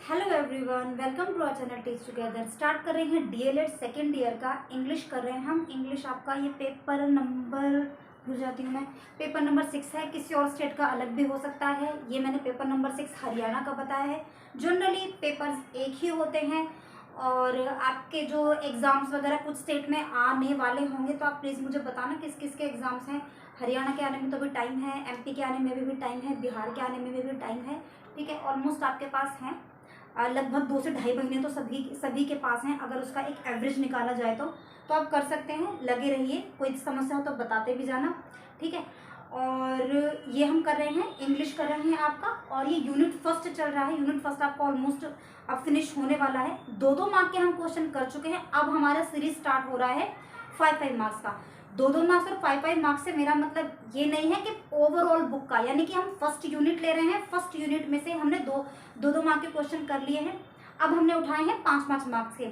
Hello everyone, welcome to our channel teach together. Start कर रहे हैं डीएलएड सेकेंड ईयर का इंग्लिश कर रहे हैं हम। इंग्लिश आपका ये पेपर नंबर भूल जाती हूँ मैं, पेपर नंबर 6 है। किसी और स्टेट का अलग भी हो सकता है। ये मैंने पेपर नंबर 6 हरियाणा का बताया है। जनरली पेपर्स एक ही होते हैं और आपके जो एग्ज़ाम्स वगैरह कुछ स्टेट में आने वाले होंगे तो आप प्लीज़ मुझे बताना किस किस के एग्ज़ाम्स हैं। हरियाणा के आने में तो भी टाइम है, एमपी के आने में भी टाइम है, बिहार के आने में भी टाइम है। ठीक है, ऑलमोस्ट आपके पास हैं लगभग 2 से ढाई महीने तो सभी के पास हैं। अगर उसका एक एवरेज निकाला जाए तो आप कर सकते हैं। लगे रहिए, कोई समस्या हो तो बताते भी जाना। ठीक है, और ये हम कर रहे हैं, इंग्लिश कर रहे हैं आपका, और ये यूनिट फर्स्ट चल रहा है। यूनिट फर्स्ट आपका ऑलमोस्ट अब फिनिश होने वाला है। 2-2 मार्क के हम क्वेश्चन कर चुके हैं। अब हमारा सीरीज स्टार्ट हो रहा है 5-5 मार्क्स का। 2-2 मार्क्स और 5-5 मार्क्स से मेरा मतलब ये नहीं है कि ओवरऑल बुक का, यानी कि हम फर्स्ट यूनिट ले रहे हैं। फर्स्ट यूनिट में से हमने 2-2 मार्क के क्वेश्चन कर लिए हैं। अब हमने उठाए हैं 5-5 मार्क्स के।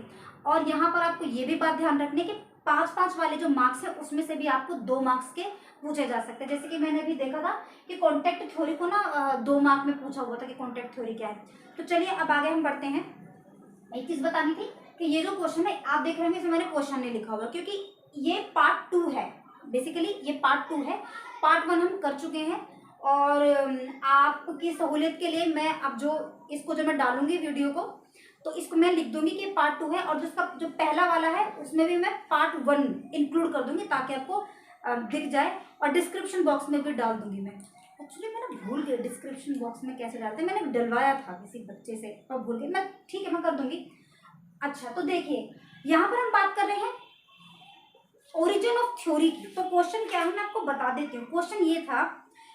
और यहाँ पर आपको ये भी बात ध्यान रखनी है कि 5-5 वाले जो मार्क्स है उसमें से भी आपको 2 मार्क्स के पूछे जा सकते हैं। जैसे कि मैंने अभी देखा था कि कॉन्टेक्ट थ्योरी को ना 2 मार्क में पूछा हुआ था कि कॉन्टेक्ट थ्योरी क्या है। तो चलिए अब आगे हम बढ़ते हैं। एक चीज बतानी थी कि ये जो क्वेश्चन है आप देख रहे हैं, इसमें मैंने क्वेश्चन नहीं लिखा हुआ क्योंकि ये पार्ट 2 है। बेसिकली ये पार्ट 2 है। पार्ट 1 हम कर चुके हैं और आपकी सहूलियत के लिए मैं अब इसको जो मैं डालूंगी वीडियो को, तो इसको मैं लिख दूंगी कि पार्ट 2 है, और जो पहला वाला है उसमें भी मैं पार्ट 1 इंक्लूड कर दूंगी ताकि आपको दिख जाए। और डिस्क्रिप्शन बॉक्स में भी डाल दूंगी मैं। एक्चुअली मैंने भूल गई डिस्क्रिप्शन बॉक्स में कैसे डालते हैं। मैंने डलवाया था किसी बच्चे से और भूल गई मैं। ठीक है, मैं कर दूंगी। अच्छा, तो देखिए यहाँ पर हम बात कर रहे हैं ओरिजिन ऑफ थ्योरी की। तो क्वेश्चन क्या है मैं आपको बता देती हूँ। क्वेश्चन ये था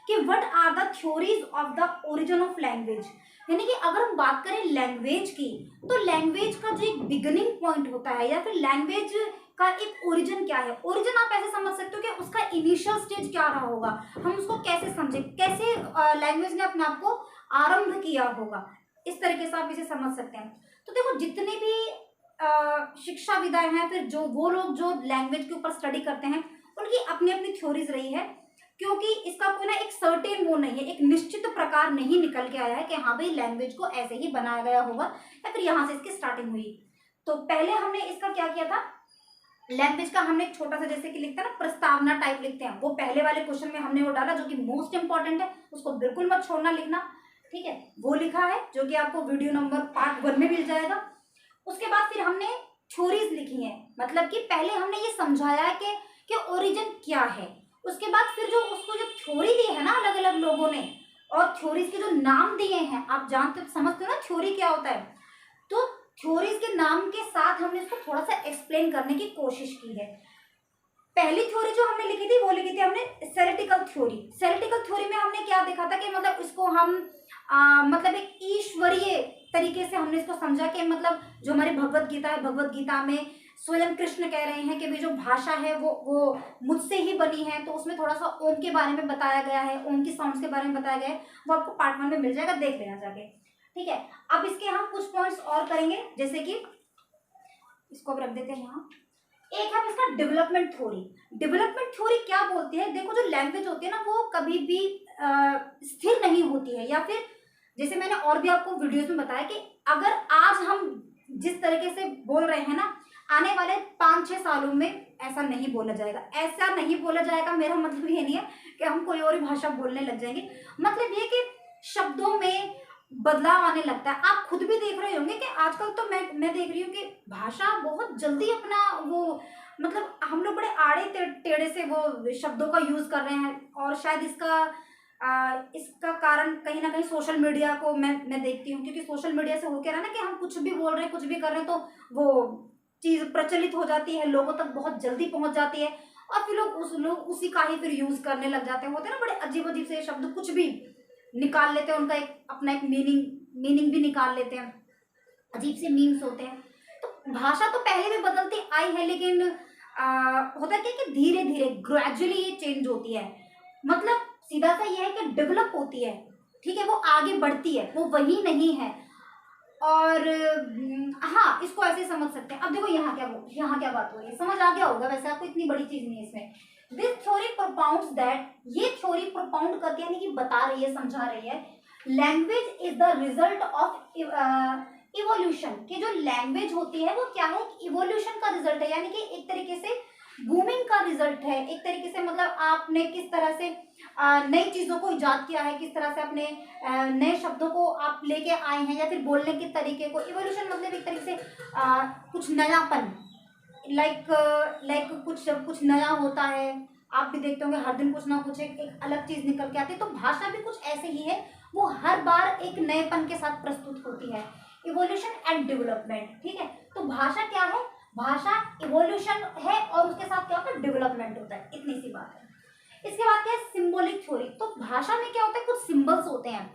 कि what are the theories of the origin of language. यानी कि अगर हम बात करें लैंग्वेज की, तो लैंग्वेज का जो एक बिगिनिंग पॉइंट होता है या फिर लैंग्वेज का एक ओरिजिन क्या है। ओरिजिन आप ऐसे समझ सकते हो कि उसका इनिशियल स्टेज क्या रहा होगा, हम उसको कैसे समझे, कैसे लैंग्वेज ने अपने आप को आरंभ किया होगा। इस तरीके से आप इसे समझ सकते हैं। तो देखो, जितने भी शिक्षाविदाएं हैं, फिर जो वो लोग जो लैंग्वेज के ऊपर स्टडी करते हैं, उनकी अपनी अपनी थ्योरीज रही है। क्योंकि इसका कोई ना एक सर्टेन वो नहीं है, एक निश्चित प्रकार नहीं निकल के आया है कि हाँ भाई लैंग्वेज को ऐसे ही बनाया गया होगा या फिर यहाँ से इसकी स्टार्टिंग हुई। तो पहले हमने इसका क्या किया था, लैंग्वेज का हमने एक छोटा सा, जैसे कि लिखते हैं ना प्रस्तावना टाइप लिखते हैं, वो पहले वाले क्वेश्चन में हमने वो डाला जो कि मोस्ट इंपॉर्टेंट है, उसको बिल्कुल मत छोड़ना लिखना। ठीक है, वो लिखा है जो कि आपको वीडियो नंबर पार्ट 1 में मिल जाएगा। उसके बाद फिर हमने थ्योरीज लिखी है, मतलब कि पहले हमने ये समझाया है कि ओरिजिन क्या है। उसके बाद फिर जो उसको जो थ्योरी दी है ना अलग अलग लोगों ने, और थ्योरीज के जो नाम दिए हैं, आप जानते समझते हो ना थ्योरी क्या होता है। तो थ्योरीज के नाम के साथ हमने इसको थोड़ा सा एक्सप्लेन करने की कोशिश की है। पहली थ्योरी जो हमने लिखी थी वो लिखी थी हमने सेलेटिकल थ्योरी। सेलेटिकल थ्योरी में हमने क्या देखा था कि मतलब इसको हम मतलब एक ईश्वरीय तरीके से हमने इसको समझा कि मतलब जो हमारी भगवत गीता है, भगवत गीता में स्वयं कृष्ण कह रहे हैं कि भी जो भाषा है वो मुझसे ही बनी है। तो उसमें थोड़ा सा ओम के बारे में बताया गया है, ओम की साउंड्स के बारे में बताया गया है। वो आपको पार्ट 1 में मिल जाएगा, देख लेना जाके। ठीक है, अब इसके हम कुछ पॉइंट्स और करेंगे, जैसे कि इसको अब रख देते हैं यहाँ। एक है इसका डेवलपमेंट थ्योरी। डेवलपमेंट थ्योरी क्या बोलती है, देखो जो लैंग्वेज होती है ना वो कभी भी स्थिर नहीं होती है, या फिर जैसे मैंने और भी आपको वीडियोस में बताया कि अगर आज हम जिस तरीके से बोल रहे हैं ना, आने वाले 5-6 सालों में ऐसा नहीं बोला जाएगा। ऐसा नहीं बोला जाएगा मेरा मतलब ये नहीं है कि हम कोई और ही भाषा बोलने लग जाएंगे। मतलब ये कि शब्दों में बदलाव आने लगता है। आप खुद भी देख रहे होंगे कि आजकल तो मैं देख रही हूँ कि भाषा बहुत जल्दी अपना वो मतलब हम लोग बड़े आड़े टेढ़े से वो शब्दों का यूज कर रहे हैं। और शायद इसका कारण कहीं ना कहीं सोशल मीडिया को मैं देखती हूँ, क्योंकि सोशल मीडिया से हो क्या रहा है ना कि हम कुछ भी बोल रहे हैं, कुछ भी कर रहे हैं, तो वो चीज प्रचलित हो जाती है, लोगों तक बहुत जल्दी पहुंच जाती है, और फिर लोग उसी का ही फिर यूज करने लग जाते हैं। होते हैं ना बड़े अजीब अजीब से शब्द, कुछ भी निकाल लेते हैं, उनका एक अपना एक मीनिंग भी निकाल लेते हैं, अजीब से मीम्स होते हैं। तो भाषा तो पहले भी बदलती आई है, लेकिन होता क्या कि धीरे धीरे ग्रेजुअली ये चेंज होती है। मतलब सीधा सा ये है कि डेवलप होती है। ठीक है, वो आगे बढ़ती है, वो वही नहीं है। और हाँ, इसको ऐसे समझ सकते हैं। अब देखो यहाँ क्या बात हो रही है, समझ आ गया होगा वैसे आपको, इतनी बड़ी चीज नहीं है इसमें। दिस थ्योरी प्रोपाउंड्स दैट, ये थ्योरी प्रोपाउंड करती है यानी कि बता रही है, समझा रही है language is the result of evolution, कि जो लैंग्वेज होती है वो क्या है, इवोल्यूशन का रिजल्ट है, यानी कि एक तरीके से बूमिंग का रिजल्ट है, एक तरीके से मतलब आपने किस तरह से नई चीजों को इजाद किया है, किस तरह से अपने नए शब्दों को आप लेके आए हैं, या फिर बोलने के तरीके को। इवोल्यूशन मतलब एक तरीके से कुछ नयापन, लाइक कुछ कुछ नया होता है। आप भी देखते होंगे हर दिन कुछ ना कुछ एक अलग चीज निकल के आती है, तो भाषा भी कुछ ऐसे ही है, वो हर बार एक नएपन के साथ प्रस्तुत होती है। इवोल्यूशन एंड डेवलपमेंट, ठीक है। तो भाषा क्या है, भाषा इवोल्यूशन है और उसके साथ क्या होता है, डेवलपमेंट होता है, इतनी सी बात है। इसके बाद क्या है, सिंबॉलिक थ्योरी। तो भाषा में क्या होता है, कुछ सिंबल्स होते हैं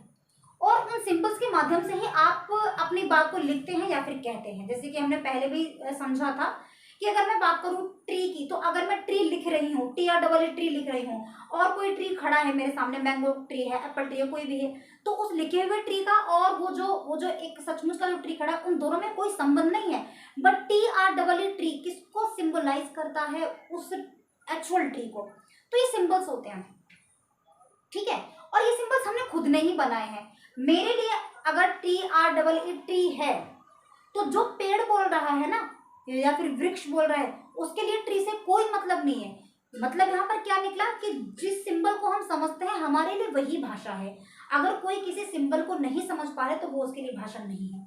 और उन सिंबल्स के माध्यम से ही आप अपनी बात को लिखते हैं या फिर कहते हैं। जैसे कि हमने पहले भी समझा था कि अगर मैं बात करूं ट्री की, तो अगर मैं ट्री लिख रही हूँ, TREE ट्री लिख रही हूँ, और कोई ट्री खड़ा है मेरे सामने, मैंगो ट्री है, एप्पल ट्री है, कोई भी है, तो उस लिखे हुए ट्री का और वो जो एक सचमुच का जो ट्री खड़ा है, उन दोनों में कोई संबंध नहीं है। बट TREE ट्री किसको सिंबलाइज करता है, उस एक्चुअल ट्री को। तो ये सिंबल्स होते हैं, ठीक है। और ये सिंबल्स हमने खुद ने ही बनाए हैं। मेरे लिए अगर TREE ट्री है, तो जो पेड़ बोल रहा है ना, या फिर वृक्ष बोल रहा है, उसके लिए ट्री से कोई मतलब नहीं है। मतलब यहाँ पर क्या निकला कि जिस सिंबल को हम समझते हैं हमारे लिए वही भाषा है। अगर कोई किसी सिंबल को नहीं समझ पा रहे तो वो उसके लिए भाषा नहीं है।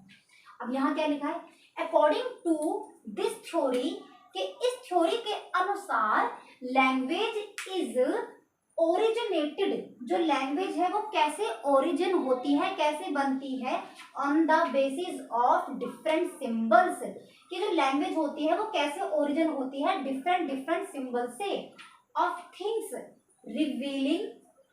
अब यहाँ क्या लिखा है, अकॉर्डिंग टू दिस थ्योरी, कि इस थ्योरी के अनुसार लैंग्वेज इज ओरिजिनेटेड, जो लैंग्वेज है वो कैसे ओरिजिन होती है, कैसे बनती है, on the basis of different symbols, कि जो लैंग्वेज होती है वो कैसे ओरिजिन होती है डिफरेंट डिफरेंट सिंबल से, ऑफ थिंग्स रिवीलिंग,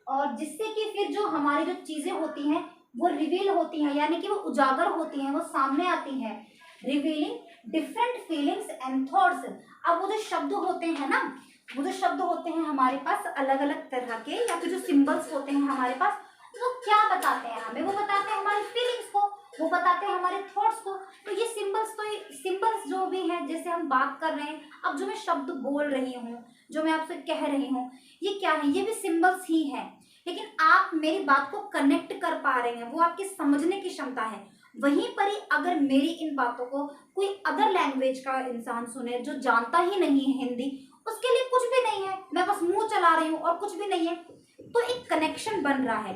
और जिससे कि फिर जो हमारी जो चीजें होती हैं वो रिवील होती हैं, यानी कि वो उजागर होती हैं, वो सामने आती हैं, revealing different feelings and thoughts. अब वो जो शब्द होते हैं ना, वो जो शब्द होते हैं हमारे पास अलग अलग तरह के, या फिर जो सिंबल्स होते हैं हमारे पास, वो क्या बताते हैं हमें, वो बताते हैं हमारी फीलिंग्स को, वो बताते हैं हमारे थॉट्स को। तो ये सिंबल्स जो भी हैं, जैसे हम बात कर रहे हैं, अब जो मैं शब्द बोल रही हूँ, जो मैं आपसे कह रही हूँ, ये क्या है, ये भी सिंबल्स ही है। लेकिन आप मेरी बात को कनेक्ट कर पा रहे हैं, वो आपकी समझने की क्षमता है। वहीं पर ही अगर मेरी इन बातों को कोई अदर लैंग्वेज का इंसान सुने, जो जानता ही नहीं है हिंदी, उसके लिए कुछ भी नहीं है, मैं बस मुंह चला रही हूँ और कुछ भी नहीं है। तो एक कनेक्शन बन रहा है,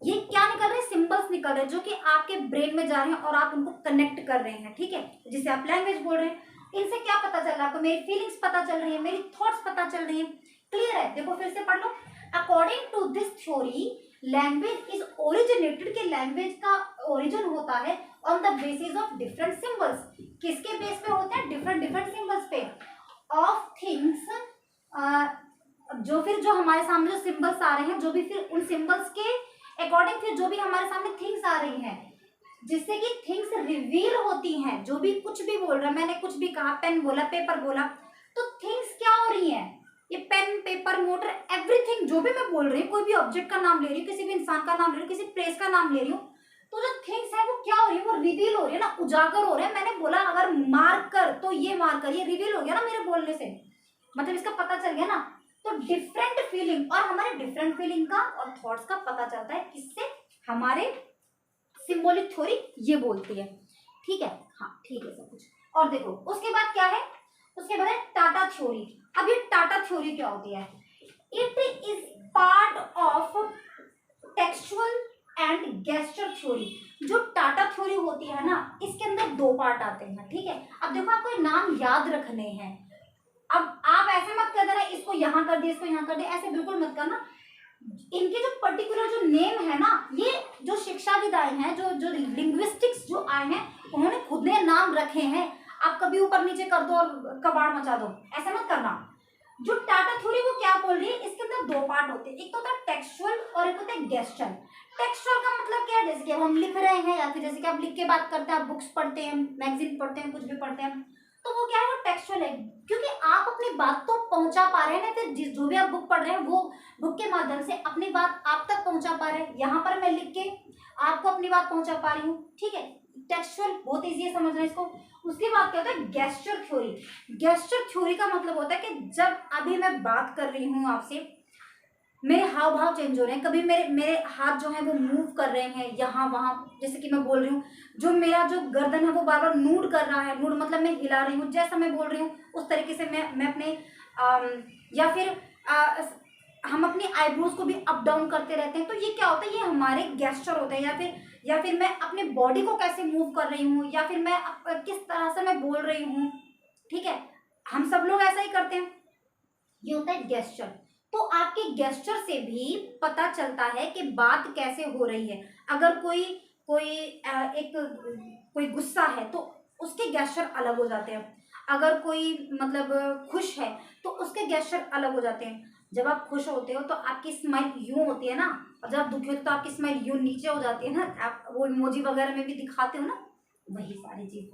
ये क्या निकल रहे हैं, सिंबल्स निकल रहे हैं, जो कि आपके ब्रेन में जा रहे हैं और आप उनको कनेक्ट कर रहे हैं, ठीक है, जिसे आप लैंग्वेज बोल रहे हैं। इनसे क्या पता चल रहा है आपको, मेरी फीलिंग्स पता चल रही है, मेरी थॉट्स पता चल रही है। क्लियर है, देखो फिर से पढ़ लो। According to this theory, language is originated, के लैंग्वेज का ओरिजिन होता है on the basis of different symbols. किसके बेस पे होते हैं, डिफरेंट डिफरेंट सिंबल्स पे, ऑफ थिंग्स, जो फिर जो हमारे सामने जो सिंबल्स आ रहे हैं, जो भी फिर उन सिंबल्स के अकॉर्डिंग फिर जो भी हमारे सामने थिंग्स आ रही हैं, जिससे कि थिंग्स रिवील होती हैं। जो भी कुछ भी बोल रहा है, मैंने कुछ भी कहा, पेन बोला, पेपर बोला, तो थिंग्स क्या हो रही हैं, ये पेन, पेपर, मोटर, एवरीथिंग जो भी मैं बोल रही हूँ, कोई भी ऑब्जेक्ट का नाम ले रही हूँ, किसी भी इंसान का नाम ले रही हूँ, किसी प्लेस का नाम ले रही हूँ, तो जो थिंग्स है वो क्या हो रही है, वो रिवील हो रही है ना, उजागर हो रहे हैं। मैंने बोला अगर मार्कर, तो ये मार्कर, ये रिवील हो गया ना मेरे बोलने से, मतलब इसका पता चल गया ना। तो डिफरेंट फीलिंग, और हमारे डिफरेंट फीलिंग का और थॉट्स का पता चलता है किससे, हमारे सिंबॉलिक थ्योरी ये बोलती है, ठीक है। हाँ ठीक है सब कुछ। और देखो उसके बाद क्या है, उसके बाद है टाटा थ्योरी। अब ये टाटा थ्योरी क्या होती है, it is part of textual and gesture theory. जो टाटा थ्योरी होती है ना, इसके अंदर दो पार्ट आते हैं, ठीक है। अब देखो आपको नाम याद रखने हैं, अब आप ऐसे मत कर देना इसको यहाँ कर दिया, इसको यहाँ कर दिया, ऐसे बिल्कुल मत करना। इनके जो पर्टिकुलर जो नेम है ना, ये जो शिक्षाविदाएं हैं, जो जो लिंग्विस्टिक्स जो आए हैं, उन्होंने खुद ने नाम रखे हैं। आप कभी ऊपर नीचे कर दो और कबाड़ मचा दो, ऐसे मत करना। जो टाटा थ्योरी वो क्या बोल रही है, इसके अंदर दो पार्ट होते हैं, एक तो होता है टेक्सचुअल और एक होता है गेस्चर। टेक्सचुअल का मतलब क्या है, जैसे कि अब हम लिख रहे हैं, या फिर जैसे कि आप लिख के बात करते हैं, आप बुक्स पढ़ते हैं, मैगजीन पढ़ते हैं, कुछ भी पढ़ते हैं, तो वो क्या है, वो टेक्सचुअल है, क्योंकि आप अपनी बात तो पहुंचा पा रहे हैं ना, फिर जो भी आप बुक पढ़ रहे हैं वो बुक के माध्यम से अपनी बात आप तक पहुंचा पा रहे हैं। यहाँ पर मैं लिख के आपको अपनी बात पहुंचा पा रही हूँ, ठीक है। टेक्सचुअल बहुत ईजी है समझना इसको। उसके बाद क्या होता है, गेस्चर थ्योरी। गेस्चर थ्योरी का मतलब होता है कि जब अभी मैं बात कर रही हूँ आपसे, मेरे हाव भाव चेंज हो रहे हैं, कभी मेरे मेरे हाथ जो है वो मूव कर रहे हैं यहाँ वहाँ, जैसे कि मैं बोल रही हूँ, जो मेरा जो गर्दन है वो बार बार नूड कर रहा है, नूड मतलब मैं हिला रही हूँ, जैसा मैं बोल रही हूँ उस तरीके से मैं अपने या फिर हम अपनी आईब्रोज को भी अप डाउन करते रहते हैं। तो ये क्या होता है, ये हमारे गेस्चर होते हैं, या फिर मैं अपने बॉडी को कैसे मूव कर रही हूँ, या फिर मैं किस तरह से मैं बोल रही हूँ, ठीक है, हम सब लोग ऐसा ही करते हैं। ये होता है गेस्चर। तो आपके गेस्चर से भी पता चलता है कि बात कैसे हो रही है। अगर कोई कोई एक कोई गुस्सा है तो उसके गेस्चर अलग हो जाते हैं। अगर कोई मतलब खुश है तो उसके गेस्चर अलग हो जाते हैं। जब आप खुश होते हो तो आपकी स्माइल यूं होती है ना, और जब आप दुखी होते हो तो आपकी स्माइल यूं नीचे हो जाती है ना, आप वो इमोजी वगैरह में भी दिखाते हो ना, वही सारी चीज।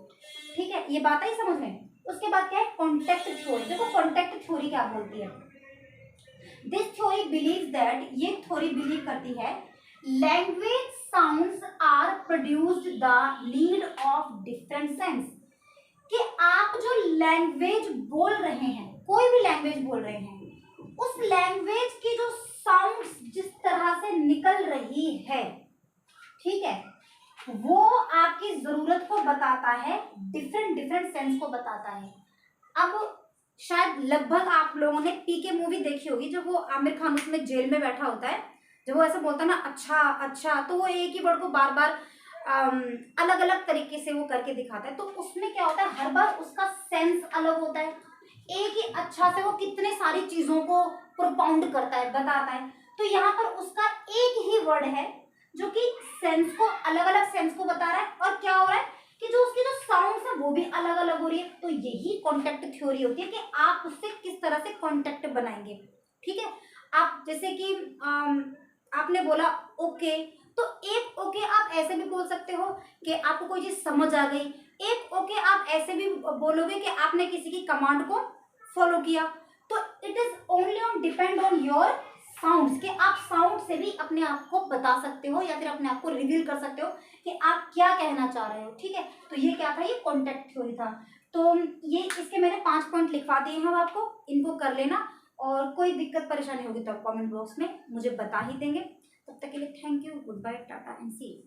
ठीक है, ये बात आई समझ में। उसके बाद क्या है, कॉन्टेक्ट थ्योरी। देखो कॉन्टेक्ट थ्योरी क्या बोलती है, दिस थ्योरी बिलीव दैट, ये थ्योरी बिलीव करती है, language sounds are produced the need of different sense, कि आप जो लैंग्वेज बोल रहे हैं, कोई भी लैंग्वेज बोल रहे हैं, उस लैंग्वेज की जो साउंड्स जिस तरह से निकल रही है, ठीक है, वो आपकी जरूरत को बताता है, डिफरेंट डिफरेंट सेंस को बताता है। अब शायद लगभग आप लोगों ने पीके मूवी देखी होगी, जब वो आमिर खान उसमें जेल में बैठा होता है, जब वो ऐसे बोलता है ना अच्छा अच्छा, तो वो एक ही वर्ड को बार बार अलग अलग तरीके से वो करके दिखाता है। तो उसमें क्या होता है, हर बार उसका सेंस अलग होता है। एक ही अच्छा से वो कितने सारी चीजों को प्रोपाउंड करता है, बताता है। तो यहाँ पर उसका एक ही वर्ड है जो कि सेंस को, अलग अलग सेंस को बता रहा है, और क्या हो रहा है कि जो उसकी जो साउंड्स है वो भी अलग अलग हो रही है। तो यही कॉन्टेक्ट थ्योरी होती है कि आप उससे किस तरह से कॉन्टेक्ट बनाएंगे। ठीक है, आप जैसे कि आपने बोला ओके, तो एक ओके आप ऐसे भी बोल सकते हो कि आपको कोई चीज समझ आ गई। एक ओके आप ऐसे भी बोलोगे कि आपने किसी की कमांड को फॉलो किया। तो it is only on depend on your sounds, कि आप साउंड से भी अपने आप को बता सकते हो या फिर अपने आप को रिवील कर सकते हो कि आप क्या कहना चाह रहे हो। ठीक है, तो ये क्या था, ये कॉन्टेक्ट थ्योरी था। तो ये इसके मैंने 5 पॉइंट लिखवा दिए हैं आपको, इनको कर लेना, और कोई दिक्कत परेशानी होगी तो आप कमेंट बॉक्स में मुझे बता ही देंगे। तब तक के लिए thank you, good bye, tata and see you.